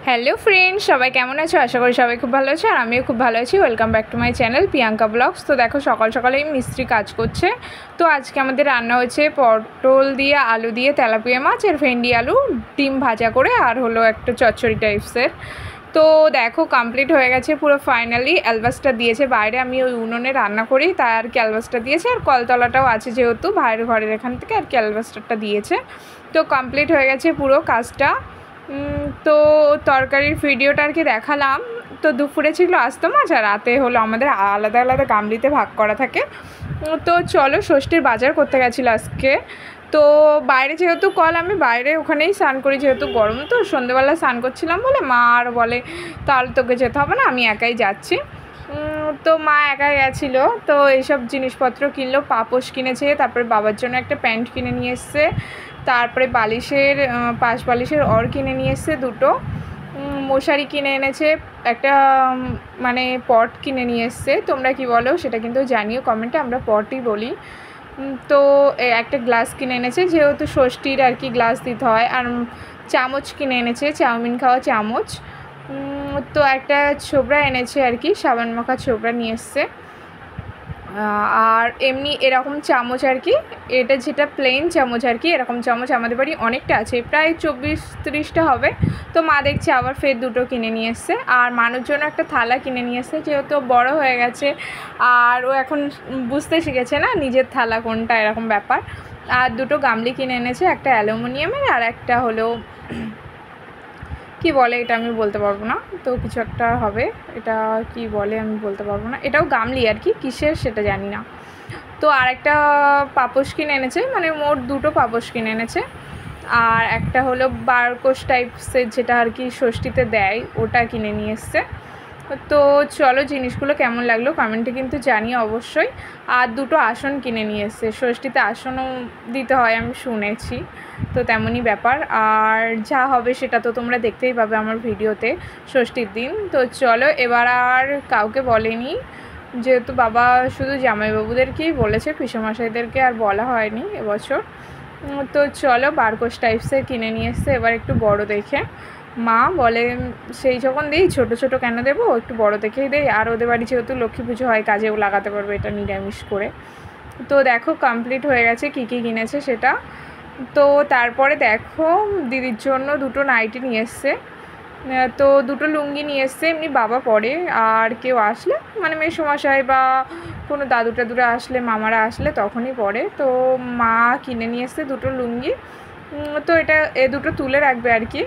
Hello friends, সবাই কেমন আছো? আশা করি সবাই খুব ভালো আছে আর আমিও খুব ভালো আছি। Welcome back to my channel Priyanka blogs. তো দেখো সকাল সকালেই মিস্ত্রি কাজ করছে। তো আজকে আমাদের রান্না হয়েছে পটল দিয়ে আলু দিয়ে তেলাপিয়া মাছ আর ভেন্ডি আলু ডিম ভাজা করে, আর হলো একটা চচ্চড়ি টাইপসের। তো দেখো কমপ্লিট হয়ে গেছে পুরো ফাইনালি। অ্যালবাসটা দিয়েছে বাইরে, আমি ওই উনুনে রান্না করি তাই আর কি অ্যালবাসটা দিয়েছে, আর কলতলাটাও আছে যেহেতু বাইরের ঘরের এখান থেকে আর কি অ্যালবাসটারটা দিয়েছে। তো কমপ্লিট হয়ে গেছে পুরো কাজটা। তো তরকারির ভিডিওটা আর কি দেখালাম। তো দুপুরে ছিল আস্ত মাছ আর রাতে হলো আমাদের আলাদা আলাদা গামলিতে ভাগ করা থাকে। তো চলো ষষ্ঠীর বাজার করতে গেছিলো আজকে। তো বাইরে যেহেতু কল, আমি বাইরে ওখানেই স্নান করি যেহেতু গরম, তো সন্ধ্যেবেলা স্নান করছিলাম বলে মা আর বলে তাহলে তোকে যেতে হবে না, আমি একাই যাচ্ছি। তো মা একাই গেছিলো, তো এইসব জিনিসপত্র কিনলো। পাপোশ কিনেছে, তারপরে বাবার জন্য একটা প্যান্ট কিনে নিয়ে এসছে, তারপরে বালিশের পাশ বালিশের অর কিনে নিয়ে এসছে দুটো, মশারি কিনে এনেছে, একটা মানে পট কিনে নিয়ে এসছে। তোমরা কি বলো সেটা কিন্তু জানিও কমেন্টে, আমরা পটই বলি। তো একটা গ্লাস কিনে এনেছে যেহেতু ষষ্ঠীর আর কি গ্লাস দিতে হয়। আর চামচ কিনে এনেছে, চাউমিন খাওয়া চামচ। তো একটা ছোবড়া এনেছে আর কি, সাবান মাখা ছোবড়া নিয়ে এসছে। আর এমনি এরকম চামচ আর কি, এটা যেটা প্লেন চামচ আর কি, এরকম চামচ আমাদের বাড়ি অনেকটা আছে, প্রায় 24-30টা হবে। তো মা দেখছি আবার ফের দুটো কিনে নিয়ে এসছে। আর মানুষ জন্য একটা থালা কিনে নিয়ে এসছে যেহেতু বড় হয়ে গেছে আর ও এখন বুঝতে শিখেছে না নিজের থালা কোনটা, এরকম ব্যাপার। আর দুটো গামলি কিনে এনেছে, একটা অ্যালুমিনিয়ামের আর একটা হলো কি বলে এটা আমি বলতে পারবো না, তো কিছু একটা হবে, এটা কি বলে আমি বলতে পারবো না। এটাও গামলি আর কি, কিসের সেটা জানি না। তো আর একটা পাপোশ কিনে এনেছে, মানে মোট দুটো পাপোশ কিনে এনেছে। আর একটা হলো বারকোশ টাইপসের যেটা আর কি ষষ্ঠীতে দেয়, ওটা কিনে নিয়ে এসছে। তো চলো জিনিসগুলো কেমন লাগলো কমেন্টে কিন্তু জানিয়ে অবশ্যই। আর দুটো আসন কিনে নিয়ে এসছে, ষষ্ঠীতে আসনও দিতে হয় আমি শুনেছি, তো তেমনই ব্যাপার। আর যা হবে সেটা তো তোমরা দেখতেই পাবে আমার ভিডিওতে ষষ্ঠীর দিন। তো চলো এবার আর কাউকে বলেনি, যেহেতু বাবা শুধু জামাইবাবুদেরকেই বলেছে, পিসেমশাইদেরকে আর বলা হয়নি এবছর। তো চলো বারকোশ টাইপসের কিনে নিয়ে এসছে, এবার একটু বড় দেখে। মা বলে সেই যখন দিই ছোটো ছোটো কেন দেবো, একটু বড় দেখেই দেই, আর ওদের বাড়ি যেহেতু লক্ষ্মী পুজো হয় কাজেও লাগাতে পারবে এটা নিরামিষ করে। তো দেখো কমপ্লিট হয়ে গেছে কী কী কিনেছে সেটা। তো তারপরে দেখো দিদির জন্য দুটো নাইটি নিয়ে এসছে, তো দুটো লুঙ্গি নিয়ে এসছে, এমনি বাবা পরে আর কেউ আসলে মানে মেসোমশাই বা কোনো দাদু টাদুরা আসলে মামারা আসলে তখনই পরে। তো মা কিনে নিয়ে এসছে দুটো লুঙ্গি, তো এটা দুটো তুলে রাখবে আর কি।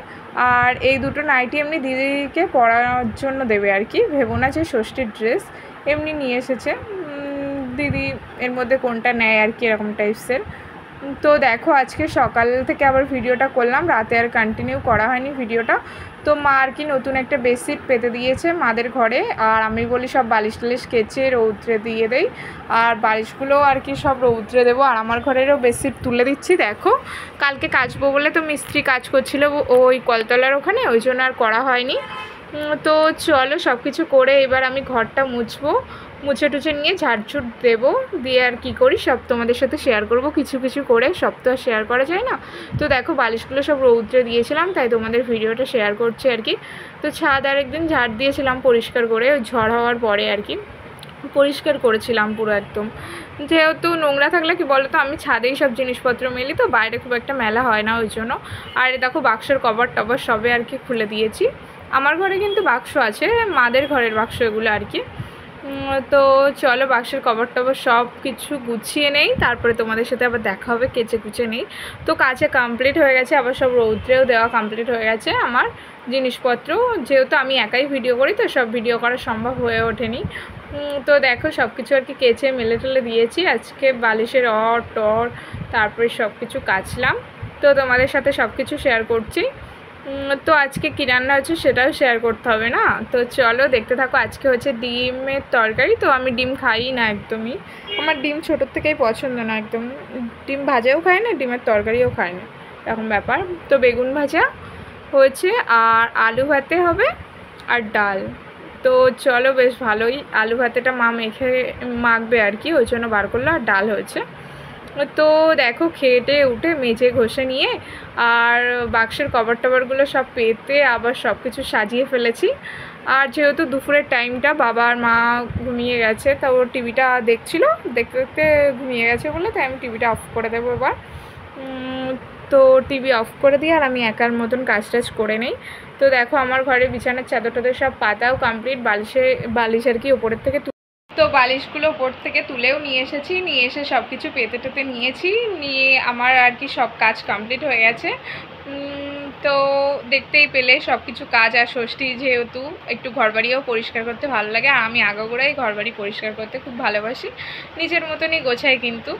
আর এই দুটো নাইটি এমনি দিদিকে পরার জন্য দেবে আর কি, ভেবো না যে ষষ্ঠীর ড্রেস, এমনি নিয়ে এসেছে। দিদি এর মধ্যে কোনটা নেয় আর কি, এরকম টাইপসের। তো দেখো আজকে সকাল থেকে আবার ভিডিওটা করলাম, রাতে আর কন্টিনিউ করা হয়নি ভিডিওটা। তো মা আর কি নতুন একটা বেডশিট পেতে দিয়েছে মাদের ঘরে, আর আমি বলি সব বালিশ টালিশ কেচে রৌদ্রে দিয়ে দেই, আর বালিশগুলো আর কি সব রৌদ্রে দেবো। আর আমার ঘরেরও বেডশিট তুলে দিচ্ছি। দেখো কালকে কাচবো বলে তো মিস্ত্রি কাজ করছিল ওই কলতলার ওখানে, ওই জন্য আর করা হয়নি। তো চলো সব কিছু করে এবার আমি ঘরটা মুছবো, মুছে টুছে নিয়ে ঝাড়ঝুট দেবো, দিয়ে আর কি করি সব তোমাদের সাথে শেয়ার করব কিছু কিছু করে, সব তো আর শেয়ার করা যায় না। তো দেখো বালিশগুলো সব রৌদ্রে দিয়েছিলাম তাই তোমাদের ভিডিওটা শেয়ার করছি আর কি। তো ছাদ আরেকদিন ঝাড় দিয়েছিলাম পরিষ্কার করে, ঝড় হওয়ার পরে আর কি পরিষ্কার করেছিলাম পুরো একদম। যেহেতু নোংরা থাকলে কি বলো তো, আমি ছাদেই সব জিনিসপত্র মেলি, তো বাইরে খুব একটা মেলা হয় না ওই জন্য। আর দেখো বাক্সের কভার টভার সবে আর কি খুলে দিয়েছি। আমার ঘরে কিন্তু বাক্স আছে, মাদের ঘরের বাক্স এগুলো আর কি। তো চলো বাক্সের কভার টভার সব কিছু গুছিয়ে নেই, তারপরে তোমাদের সাথে আবার দেখা হবে, কেচে কুচে নেই। তো কাছে কমপ্লিট হয়ে গেছে, আবার সব রৌদ্রেও দেওয়া কমপ্লিট হয়ে গেছে আমার জিনিসপত্র, যেহেতু আমি একাই ভিডিও করি তো সব ভিডিও করা সম্ভব হয়ে ওঠেনি। তো দেখো সব কিছু আর কি কেচে মেলে টেলে দিয়েছি, আজকে বালিশের টর তারপরে সব কিছু কাচলাম, তো তোমাদের সাথে সব কিছু শেয়ার করছি। তো আজকে কী রান্না হচ্ছে সেটাও শেয়ার করতে হবে না, তো চলো দেখতে থাকো। আজকে হচ্ছে ডিমের তরকারি, তো আমি ডিম খাই না একদমই, আমার ডিম ছোটোর থেকেই পছন্দ না একদম, ডিম ভাজাও খাই না ডিমের তরকারিও খাই না, এরকম ব্যাপার। তো বেগুন ভাজা হয়েছে আর আলু ভাতে হবে আর ডাল। তো চলো বেশ ভালোই, আলু ভাতেটা মা মাখবে আর কি, ওই জন্য বার করলো, আর ডাল হয়েছে। তো দেখো খেয়ে উঠে মেজে ঘষে নিয়ে আর বাক্সের কভার টভারগুলো সব পেতে আবার সব কিছু সাজিয়ে ফেলেছি। আর যেহেতু দুপুরের টাইমটা, বাবা আর মা ঘুমিয়ে গেছে, তো ও টিভিটা দেখছিল, দেখতে দেখতে ঘুমিয়ে গেছে বলে তাই আমি টিভিটা অফ করে দেবো এবার। তো টিভি অফ করে দিয়ে আর আমি একার মতন কাজ টাজ করে নেই। তো দেখো আমার ঘরে বিছানার চাদর টাদর সব পাতাও কমপ্লিট, বালিশ আর কি ওপরের থেকে, তো বালিশগুলো ওপর থেকে তুলেও নিয়ে এসেছি, নিয়ে এসে সব কিছু পেতে টেতে নিয়েছি, নিয়ে আমার আর কি সব কাজ কমপ্লিট হয়ে গেছে। তো দেখতেই পেলে সব কিছু কাজ, আর ষষ্ঠী যেহেতু একটু ঘরবাড়িও পরিষ্কার করতে ভালো লাগে, আর আমি আগাগোড়াই ঘরবাড়ি পরিষ্কার করতে খুব ভালোবাসি, নিজের মতনই গোছাই কিন্তু।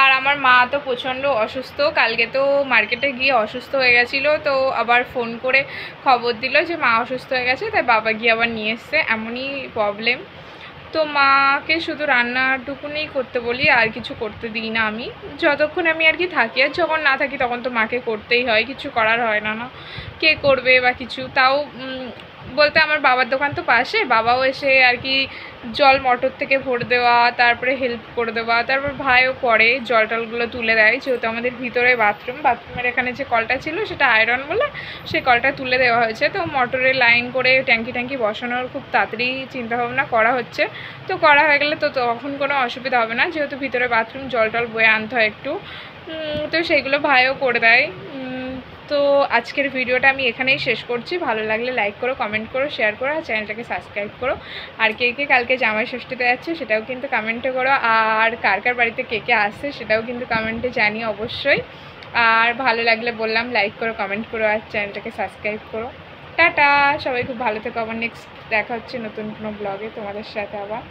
আর আমার মা তো প্রচণ্ড অসুস্থ, কালকে তো মার্কেটে গিয়ে অসুস্থ হয়ে গেছিলো, তো আবার ফোন করে খবর দিল যে মা অসুস্থ হয়ে গেছে, তাই বাবা গিয়ে আবার নিয়ে এসছে, এমনই প্রবলেম। তো মাকে শুধু রান্নাটুকুনি করতে বলি, আর কিছু করতে দিই না আমি, যতক্ষণ আমি আর কি থাকি। আর যখন না থাকি তখন তো মাকে করতেই হয়, কিছু করার হয় না, না কে করবে বা কিছু। তাও বলতে আমার বাবার দোকান তো পাশে, বাবাও এসে আর কি জল মোটর থেকে ভরে দেওয়া, তারপরে হেল্প করে দেওয়া, তারপর ভাইও পরে জল টলগুলো তুলে দেয়, যেহেতু আমাদের ভিতরে বাথরুমের এখানে যে কলটা ছিল সেটা আয়রন বলে সেই কলটা তুলে দেওয়া হয়েছে। তো মোটরে লাইন করে ট্যাঙ্কি বসানোর খুব তাড়াতাড়ি চিন্তাভাবনা করা হচ্ছে, তো করা হয়ে গেলে তো তখন কোনো অসুবিধা হবে না, যেহেতু ভিতরে বাথরুম জল টল বয়ে আনতে হয় একটু, তো সেইগুলো ভাইও করে দেয়। তো আজকের ভিডিওটা আমি এখানেই শেষ করছি। ভালো লাগলে লাইক করো, কমেন্ট করো, শেয়ার করো, আর চ্যানেলটাকে সাবস্ক্রাইব করো। আর কে কে কালকে জামাই ষষ্ঠীতে যাচ্ছে সেটাও কিন্তু কমেন্টে করো, আর কার কার বাড়িতে কে কে আসছে সেটাও কিন্তু কমেন্টে জানিও অবশ্যই। আর ভালো লাগলে বললাম লাইক করো, কমেন্ট করো, আর চ্যানেলটাকে সাবস্ক্রাইব করো। টাটা, সবাই খুব ভালো থেকো, আবার নেক্সট দেখা হচ্ছে নতুন কোনো ব্লগে তোমাদের সাথে আবার।